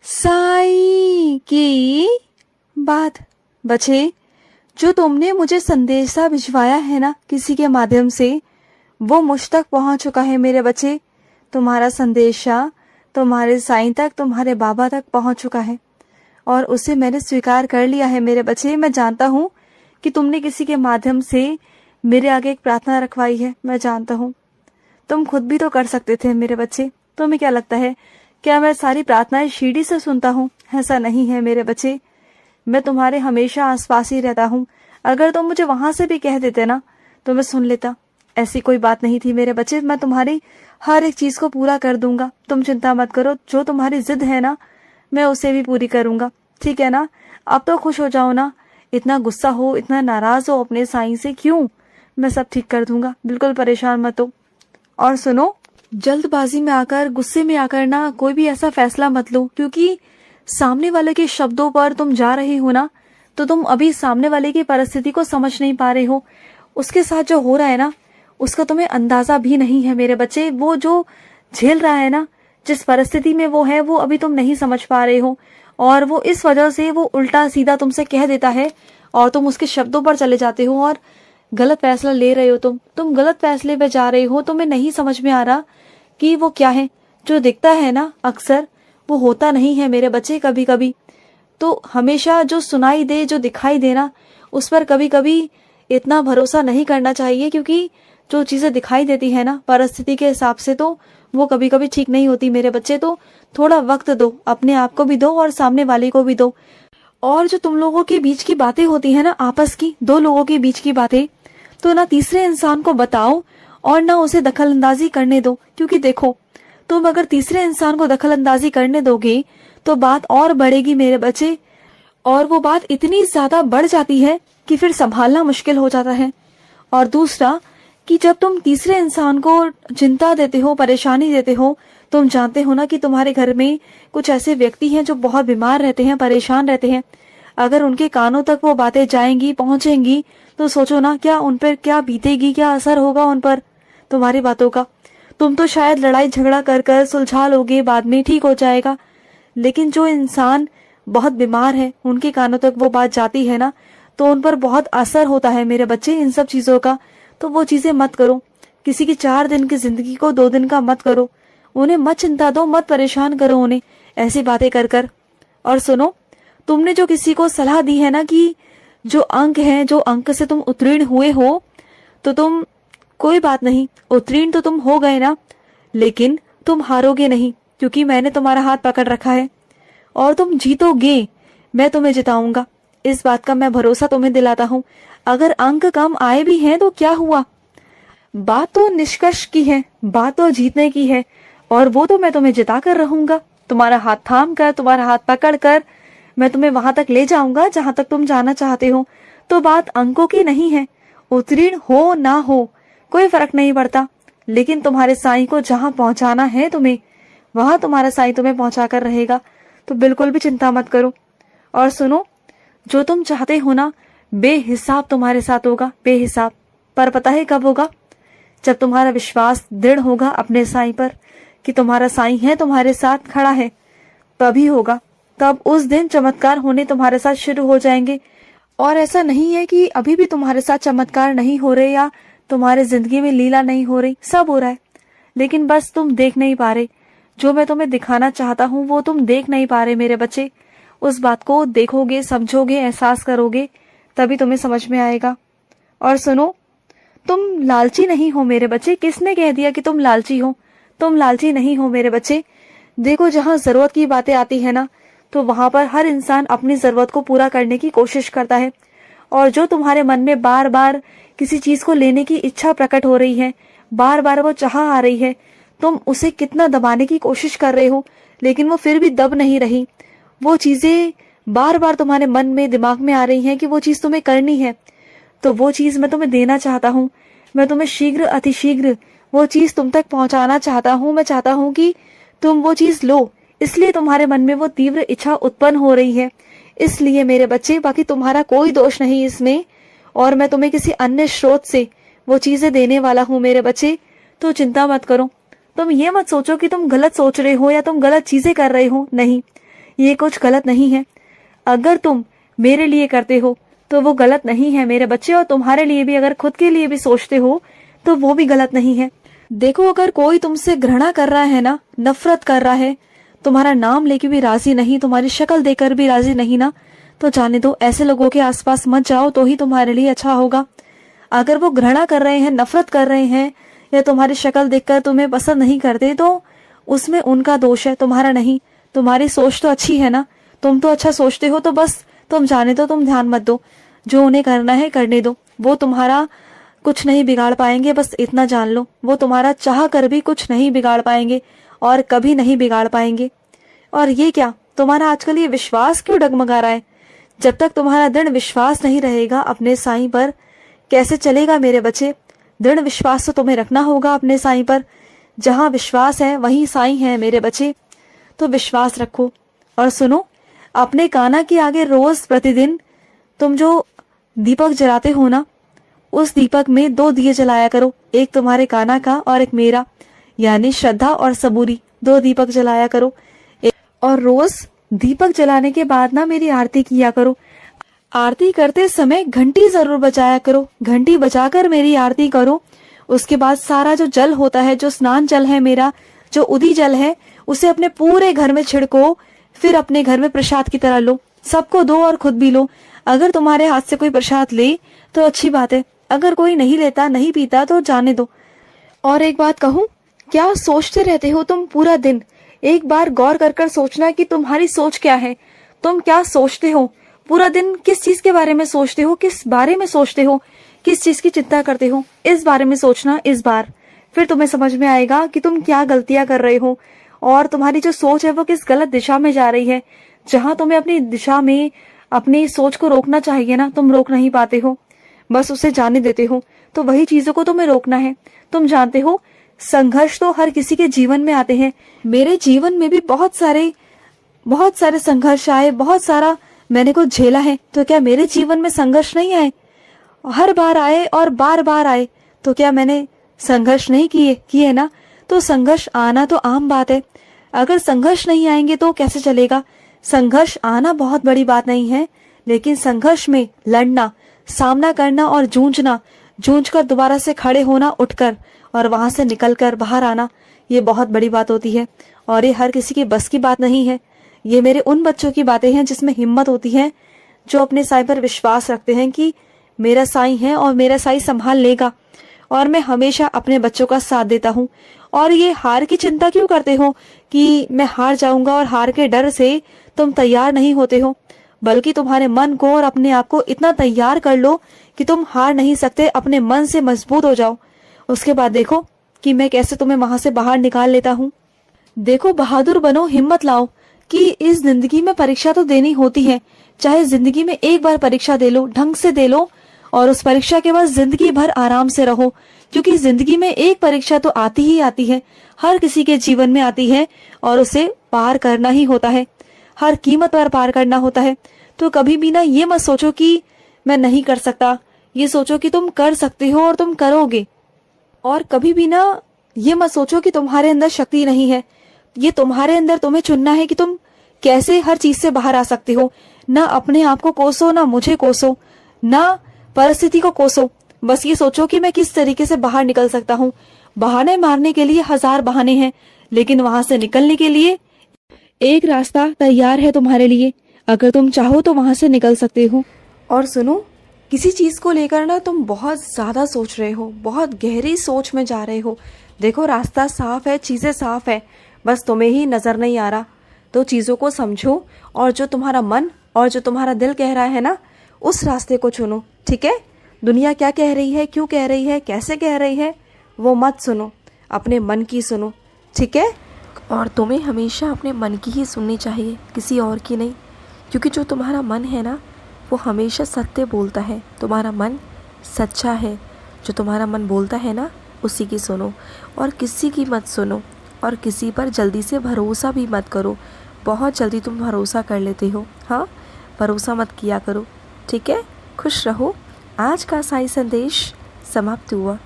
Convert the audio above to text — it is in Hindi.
साईं की बात। बच्चे, जो तुमने मुझे संदेशा भिजवाया है ना किसी के माध्यम से, वो मुझ तक पहुंच चुका है मेरे बच्चे। तुम्हारा संदेशा तुम्हारे साईं तक, तुम्हारे बाबा तक पहुंच चुका है और उसे मैंने स्वीकार कर लिया है मेरे बच्चे। मैं जानता हूँ कि तुमने किसी के माध्यम से मेरे आगे एक प्रार्थना रखवाई है। मैं जानता हूँ तुम खुद भी तो कर सकते थे मेरे बच्चे। तुम्हें क्या लगता है, क्या मैं सारी प्रार्थनाएं शीढ़ी से सुनता हूँ? ऐसा नहीं है मेरे बच्चे। मैं तुम्हारे हमेशा आसपास ही रहता हूँ। अगर तुम मुझे वहां से भी कह देते ना तो मैं सुन लेता। ऐसी कोई बात नहीं थी मेरे बच्चे। मैं तुम्हारी हर एक चीज को पूरा कर दूंगा, तुम चिंता मत करो। जो तुम्हारी जिद है ना, मैं उसे भी पूरी करूंगा, ठीक है ना? अब तो खुश हो जाओ ना। इतना गुस्सा हो, इतना नाराज हो अपने साईं से क्यों? मैं सब ठीक कर दूंगा, बिल्कुल परेशान मत हो। और सुनो, जल्दबाजी में आकर, गुस्से में आकर ना कोई भी ऐसा फैसला मत लो, क्योंकि सामने वाले के शब्दों पर तुम जा रहे हो ना, तो तुम अभी सामने वाले की परिस्थिति को समझ नहीं पा रहे हो। उसके साथ जो हो रहा है ना, उसका तुम्हें अंदाजा भी नहीं है मेरे बच्चे। वो जो झेल रहा है ना, जिस परिस्थिति में वो है, वो अभी तुम नहीं समझ पा रहे हो। और वो इस वजह से वो उल्टा सीधा तुमसे कह देता है और तुम उसके शब्दों पर चले जाते हो और गलत फैसला ले रहे हो। तुम गलत फैसले पे जा रहे हो। तुम्हें नहीं समझ में आ रहा कि वो क्या है। जो दिखता है ना अक्सर, वो होता नहीं है मेरे बच्चे। कभी कभी तो हमेशा जो सुनाई दे, जो दिखाई देना, उस पर कभी कभी इतना भरोसा नहीं करना चाहिए, क्योंकि जो चीजें दिखाई देती है ना परिस्थिति के हिसाब से, तो वो कभी कभी ठीक नहीं होती मेरे बच्चे। तो थोड़ा वक्त दो, अपने आप को भी दो और सामने वाले को भी दो। और जो तुम लोगों के बीच की बातें होती है ना, आपस की, दो लोगों के बीच की बातें, तो ना तीसरे इंसान को बताओ और ना उसे दखल अंदाजी करने दो। क्योंकि देखो, तुम अगर तीसरे इंसान को दखल अंदाजी करने दोगे तो बात और बढ़ेगी मेरे बच्चे। और वो बात इतनी ज्यादा बढ़ जाती है कि फिर संभालना मुश्किल हो जाता है। और दूसरा कि जब तुम तीसरे इंसान को चिंता देते हो, परेशानी देते हो, तुम जानते हो ना कि तुम्हारे घर में कुछ ऐसे व्यक्ति हैं जो बहुत बीमार रहते हैं, परेशान रहते हैं। अगर उनके कानों तक वो बातें जाएंगी, पहुंचेंगी, तो सोचो ना क्या उन पर क्या बीतेगी, क्या असर होगा उन पर तुम्हारी बातों का। तुम तो शायद लड़ाई झगड़ा कर कर सुलझा लोगे, बाद में ठीक हो जाएगा। लेकिन जो इंसान बहुत बीमार है, उनके कानों तक वो बात जाती है ना, तो उन पर बहुत असर होता है मेरे बच्चे इन सब चीजों का। तो वो चीजें मत करो। किसी की 4 दिन की जिंदगी को 2 दिन का मत करो। उन्हें मत चिंता दो, मत परेशान करो उन्हें ऐसी बातें कर कर। और सुनो, तुमने जो किसी को सलाह दी है ना कि जो अंक है, जो अंक से तुम उत्तीर्ण हुए हो, तो तुम, कोई बात नहीं, उत्तीर्ण तो तुम हो गए ना, लेकिन तुम हारोगे नहीं, क्योंकि मैंने तुम्हारा हाथ पकड़ रखा है और तुम जीतोगे। मैं तुम्हें जिताऊंगा, इस बात का मैं भरोसा तुम्हें दिलाता हूँ। अगर अंक कम आए भी हैं तो क्या हुआ, बात तो निष्कर्ष की है, बात तो जीतने की है। और वो तो मैं तुम्हें जिता कर रहूंगा। तुम्हारा हाथ थाम कर, तुम्हारा हाथ पकड़ कर मैं तुम्हें वहां तक ले जाऊंगा जहां तक तुम जाना चाहते हो। तो बात अंकों की नहीं है। उत्तीर्ण हो ना हो कोई फर्क नहीं पड़ता, लेकिन तुम्हारे साईं को जहां पहुंचाना है तुम्हें, वहां तुम्हारा साईं तुम्हें पहुंचा कर रहेगा। तो बिल्कुल भी चिंता मत करो। और सुनो, जो तुम चाहते हो ना, बेहिसाब तुम्हारे साथ होगा, बेहिसाब। पर पता है कब होगा? जब तुम्हारा विश्वास दृढ़ होगा अपने साईं पर कि तुम्हारा साईं है, तुम्हारे साथ खड़ा है, तभी होगा। तब उस दिन चमत्कार होने तुम्हारे साथ शुरू हो जाएंगे। और ऐसा नहीं है कि अभी भी तुम्हारे साथ चमत्कार नहीं हो रहे या तुम्हारे जिंदगी में लीला नहीं हो रही, सब हो रहा है। लेकिन बस तुम देख नहीं पा रहे। जो मैं तुम्हें दिखाना चाहता हूँ वो तुम देख नहीं पा रहे मेरे बच्चे। उस बात को देखोगे, समझोगे, एहसास करोगे, तभी तुम्हें समझ में आएगा। और सुनो, तुम लालची नहीं हो मेरे बच्चे। किसने कह दिया कि तुम लालची हो? तुम लालची नहीं हो मेरे बच्चे। देखो, जहाँ जरूरत की बातें आती है ना, तो वहां पर हर इंसान अपनी जरूरत को पूरा करने की कोशिश करता है। और जो तुम्हारे मन में बार बार किसी चीज को लेने की इच्छा प्रकट हो रही है, बार बार वो चाह आ रही है, तुम उसे कितना दबाने की कोशिश कर रहे हो, लेकिन वो फिर भी दब नहीं रही। वो चीजें बार बार तुम्हारे मन में, दिमाग में आ रही हैं कि वो चीज तुम्हें करनी है। तो वो चीज मैं तुम्हें देना चाहता हूँ। मैं तुम्हें शीघ्र, अतिशीघ्र वो चीज तुम तक पहुंचाना चाहता हूँ। मैं चाहता हूँ कि तुम वो चीज लो, इसलिए तुम्हारे मन में वो तीव्र इच्छा उत्पन्न हो रही है। इसलिए मेरे बच्चे, बाकी तुम्हारा कोई दोष नहीं इसमें। और मैं तुम्हें किसी अन्य स्रोत से वो चीजें देने वाला हूँ मेरे बच्चे। तो चिंता मत करो। तुम ये मत सोचो कि तुम गलत सोच रहे हो या तुम गलत चीजें कर रहे हो। नहीं, ये कुछ गलत नहीं है। अगर तुम मेरे लिए करते हो तो वो गलत नहीं है मेरे बच्चे, और तुम्हारे लिए भी अगर खुद के लिए भी सोचते हो तो वो भी गलत नहीं है। देखो, अगर कोई तुमसे घृणा कर रहा है ना, नफरत कर रहा है, तुम्हारा नाम लेके भी राजी नहीं, तुम्हारी शक्ल देखकर भी राजी नहीं ना, तो जाने दो, ऐसे लोगों के आसपास मत जाओ, तो ही तुम्हारे लिए अच्छा होगा। अगर वो घृणा कर रहे हैं, नफरत कर रहे हैं, या तुम्हारी शक्ल देखकर तुम्हें पसंद नहीं करते, तो उसमें उनका दोष है, तुम्हारा नहीं। तुम्हारी सोच तो अच्छी है ना, तुम तो अच्छा सोचते हो, तो बस तुम जाने दो, तुम ध्यान मत दो, जो उन्हें करना है करने दो। वो तुम्हारा कुछ नहीं बिगाड़ पाएंगे, बस इतना जान लो। वो तुम्हारा चाह कर भी कुछ नहीं बिगाड़ पाएंगे और कभी नहीं बिगाड़ पाएंगे। और ये क्या, तुम्हारा आजकल ये विश्वास क्यों डगमगा रहा है? जब तक तुम्हारा दृढ़ विश्वास नहीं रहेगा अपने साईं पर, कैसे चलेगा मेरे बच्चे? दृढ़ विश्वास तो तुम्हें रखना होगा अपने साईं पर। जहां विश्वास है वहीं साईं है मेरे बच्चे, तो विश्वास रखो। और सुनो, अपने कान्हा के आगे रोज प्रतिदिन तुम जो दीपक जलाते हो ना, उस दीपक में 2 दिए जलाया करो, एक तुम्हारे कान्हा का और एक मेरा, यानी श्रद्धा और सबूरी। 2 दीपक जलाया करो। और रोज दीपक जलाने के बाद ना मेरी आरती किया करो। आरती करते समय घंटी जरूर बजाया करो, घंटी बजाकर मेरी आरती करो। उसके बाद सारा जो जल होता है, जो स्नान जल है मेरा, जो उदी जल है, उसे अपने पूरे घर में छिड़को, फिर अपने घर में प्रसाद की तरह लो, सबको दो और खुद भी लो। अगर तुम्हारे हाथ से कोई प्रसाद ले तो अच्छी बात है, अगर कोई नहीं लेता, नहीं पीता, तो जाने दो। और एक बात कहूँ, क्या सोचते रहते हो तुम पूरा दिन? एक बार गौर कर कर सोचना कि तुम्हारी सोच क्या है, तुम क्या सोचते हो पूरा दिन, किस चीज के बारे में सोचते हो, किस बारे में सोचते हो, किस चीज की चिंता करते हो, इस बारे में सोचना इस बार। फिर तुम्हें समझ में आएगा कि तुम क्या गलतियां कर रहे हो और तुम्हारी जो सोच है वो किस गलत दिशा में जा रही है। जहां तुम्हें अपनी दिशा में अपनी सोच को रोकना चाहिए ना, तुम रोक नहीं पाते हो, बस उसे जाने देते हो। तो वही चीजों को तुम्हें रोकना है। तुम जानते हो, संघर्ष तो हर किसी के जीवन में आते हैं। मेरे जीवन में भी बहुत सारे संघर्ष आए, बहुत सारा मैंने कुछ झेला है। तो क्या मेरे जीवन में संघर्ष नहीं आए? हर बार आए और बार बार आए। तो क्या मैंने संघर्ष नहीं किए ना? तो संघर्ष आना तो आम बात है। अगर संघर्ष नहीं आएंगे तो कैसे चलेगा? संघर्ष आना बहुत बड़ी बात नहीं है, लेकिन संघर्ष में लड़ना, सामना करना और जूझ कर दोबारा से खड़े होना, उठकर और वहां से निकलकर बाहर आना, ये बहुत बड़ी बात होती है। और ये हर किसी की बस की बात नहीं है। ये मेरे उन बच्चों की बातें हैं जिसमें हिम्मत होती है, जो अपने साईं पर विश्वास रखते हैं कि मेरा साईं है और मेरा साईं संभाल लेगा। और मैं हमेशा अपने बच्चों का साथ देता हूँ। और ये हार की चिंता क्यों करते हो कि मैं हार जाऊंगा, और हार के डर से तुम तैयार नहीं होते हो, बल्कि तुम्हारे मन को और अपने आप को इतना तैयार कर लो कि तुम हार नहीं सकते। अपने मन से मजबूत हो जाओ। उसके बाद देखो कि मैं कैसे तुम्हें वहां से बाहर निकाल लेता हूँ। देखो, बहादुर बनो, हिम्मत लाओ कि इस जिंदगी में परीक्षा तो देनी होती है। चाहे जिंदगी में एक बार परीक्षा दे लो, ढंग से दे लो, और उस परीक्षा के बाद जिंदगी भर आराम से रहो। क्योंकि जिंदगी में एक परीक्षा तो आती ही आती है, हर किसी के जीवन में आती है, और उसे पार करना ही होता है, हर कीमत पर पार करना होता है। तो कभी भी ना ये मत सोचो कि मैं नहीं कर सकता, ये सोचो कि तुम कर सकते हो और तुम करोगे। और कभी भी ना ये मत सोचो कि तुम्हारे अंदर शक्ति नहीं है। ये तुम्हारे अंदर, तुम्हें चुनना है कि तुम कैसे हर चीज से बाहर आ सकते हो। ना अपने आप को कोसो, ना मुझे कोसो, ना परिस्थिति को कोसो। बस ये सोचो कि मैं किस तरीके से बाहर निकल सकता हूँ। बहाने मारने के लिए 1000 बहाने हैं, लेकिन वहां से निकलने के लिए एक रास्ता तैयार है तुम्हारे लिए। अगर तुम चाहो तो वहां से निकल सकते हो। और सुनो, किसी चीज को लेकर ना तुम बहुत ज्यादा सोच रहे हो, बहुत गहरी सोच में जा रहे हो। देखो, रास्ता साफ है, चीजें साफ है, बस तुम्हें ही नजर नहीं आ रहा। तो चीजों को समझो, और जो तुम्हारा मन और जो तुम्हारा दिल कह रहा है ना, उस रास्ते को चुनो। ठीक है? दुनिया क्या कह रही है, क्यों कह रही है, कैसे कह रही है, वो मत सुनो, अपने मन की सुनो। ठीक है? और तुम्हें हमेशा अपने मन की ही सुननी चाहिए, किसी और की नहीं। क्योंकि जो तुम्हारा मन है ना, वो हमेशा सत्य बोलता है। तुम्हारा मन सच्चा है। जो तुम्हारा मन बोलता है ना, उसी की सुनो, और किसी की मत सुनो। और किसी पर जल्दी से भरोसा भी मत करो। बहुत जल्दी तुम भरोसा कर लेते हो। हाँ, भरोसा मत किया करो। ठीक है? खुश रहो। आज का साईं संदेश समाप्त हुआ।